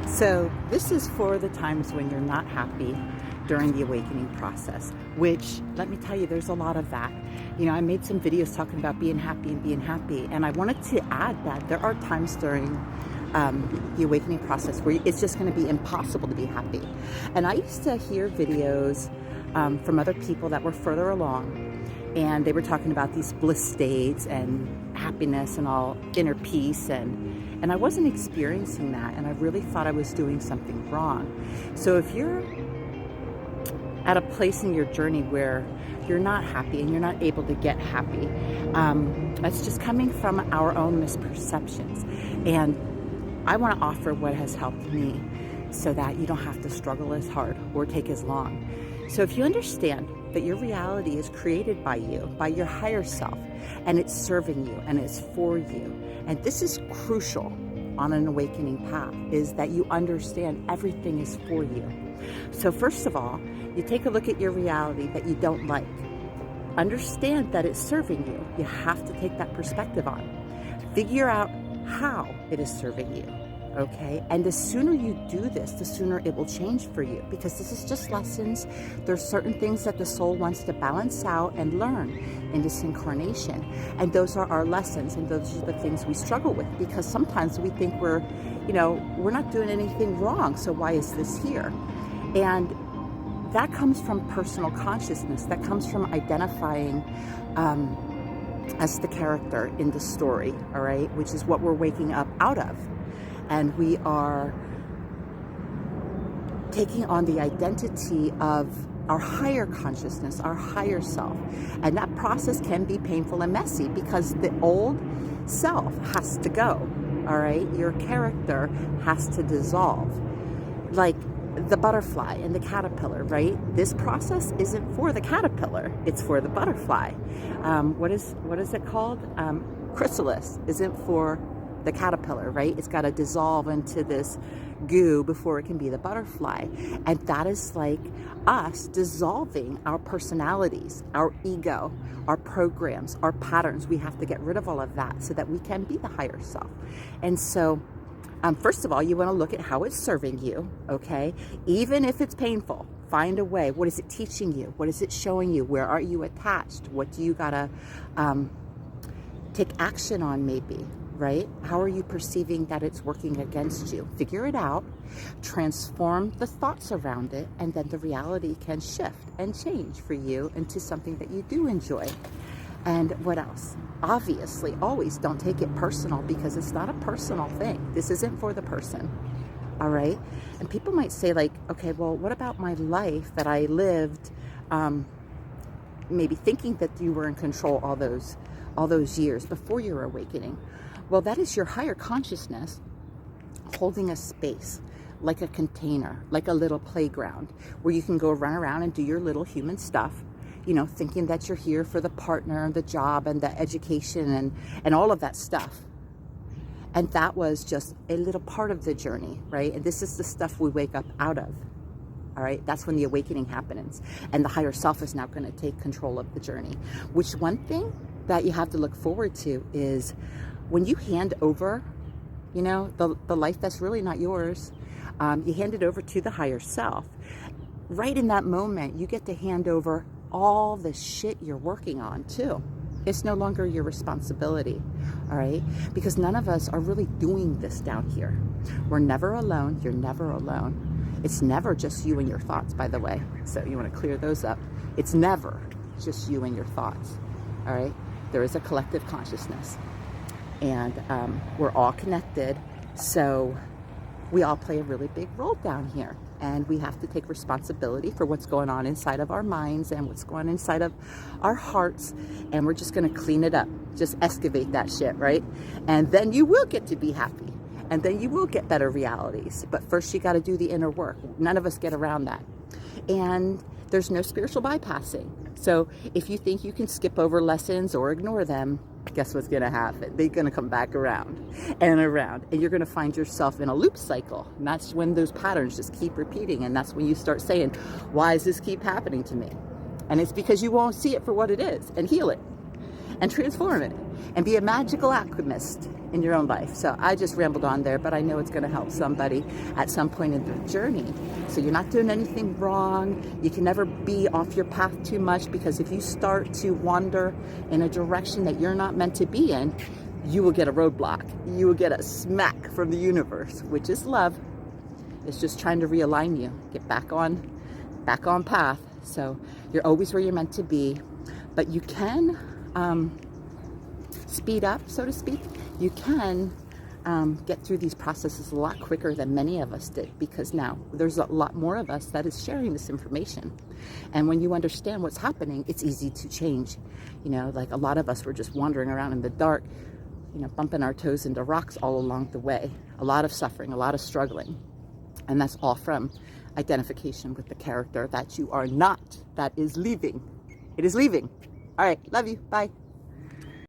So this is for the times when you're not happy during the awakening process, which, let me tell you, there's a lot of that. I made some videos talking about being happy, and I wanted to add that there are times during the awakening process where it's just going to be impossible to be happy. And I used to hear videos from other people that were further along, and they were talking about these bliss states and happiness and all inner peace, and I wasn't experiencing that, and I really thought I was doing something wrong. So if you're at a place in your journey where you're not happy and you're not able to get happy, that's just coming from our own misperceptions. And I want to offer what has helped me so that you don't have to struggle as hard or take as long. So if you understand that your reality is created by you, by your higher self, and it's serving you and it's for you, and this is crucial on an awakening path, is that you understand everything is for you. So first of all, you take a look at your reality that you don't like. Understand that it's serving you. You have to take that perspective on. Figure out how it is serving you, okay? And the sooner you do this, the sooner it will change for you, because this is just lessons. There's certain things that the soul wants to balance out and learn in this incarnation. And those are our lessons, and those are the things we struggle with, because sometimes we think we're not doing anything wrong, so why is this here? And that comes from personal consciousness. That comes from identifying as the character in the story, all right, which is what we're waking up out of. And we are taking on the identity of our higher consciousness, our higher self. And that process can be painful and messy because the old self has to go, all right? Your character has to dissolve. Like the butterfly and the caterpillar, right? This process isn't for the caterpillar, it's for the butterfly. What is it called? Chrysalis isn't for the caterpillar, right? It's got to dissolve into this goo before it can be the butterfly. And that is like us dissolving our personalities, our ego, our programs, our patterns. We have to get rid of all of that so that we can be the higher self. And so first of all, you want to look at how it's serving you, okay? Even if it's painful, find a way. What is it teaching you? What is it showing you? Where are you attached? What do you gotta take action on maybe, right? How are you perceiving that it's working against you? Figure it out, transform the thoughts around it, and then the reality can shift and change for you into something that you do enjoy. And what else? Obviously, always don't take it personal, because it's not a personal thing. This isn't for the person, all right? And people might say like, okay, well, what about my life that I lived, maybe thinking that you were in control all those years before your awakening? Well, that is your higher consciousness holding a space, like a container, like a little playground where you can go run around and do your little human stuff, thinking that you're here for the partner and the job and the education and all of that stuff. And that was just a little part of the journey, right? And this is the stuff we wake up out of, all right? That's when the awakening happens. And the higher self is now going to take control of the journey. Which one thing that you have to look forward to is when you hand over, the life that's really not yours, you hand it over to the higher self. Right in that moment, you get to hand over all the shit you're working on too. It's no longer your responsibility, all right? Because none of us are really doing this down here. We're never alone. You're never alone. It's never just you and your thoughts, by the way. So you want to clear those up. It's never just you and your thoughts, all right? There is a collective consciousness, and we're all connected. So we all play a really big role down here. And we have to take responsibility for what's going on inside of our minds and what's going on inside of our hearts. And we're just going to clean it up. Just excavate that shit, right? And then you will get to be happy. And then you will get better realities. But first you got to do the inner work. None of us get around that. And there's no spiritual bypassing. So if you think you can skip over lessons or ignore them, guess what's going to happen? They're going to come back around, and you're going to find yourself in a loop cycle. And that's when those patterns just keep repeating. And that's when you start saying, why does this keep happening to me? And it's because you won't see it for what it is and heal it. and transform it and be a magical alchemist in your own life. So I just rambled on there, but I know it's going to help somebody at some point in their journey. So you're not doing anything wrong. You can never be off your path too much, because if you start to wander in a direction that you're not meant to be in, you will get a roadblock. You will get a smack from the universe, which is love. It's just trying to realign you, get back on path. So you're always where you're meant to be, but you can speed up, so to speak. You can get through these processes a lot quicker than many of us did, because now there's a lot more of us that is sharing this information. And when you understand what's happening, it's easy to change. You know, like a lot of us were just wandering around in the dark, you know, bumping our toes into rocks all along the way. A lot of suffering, a lot of struggling. And that's all from identification with the character that you are not, that is leaving. It is leaving. All right, love you. Bye.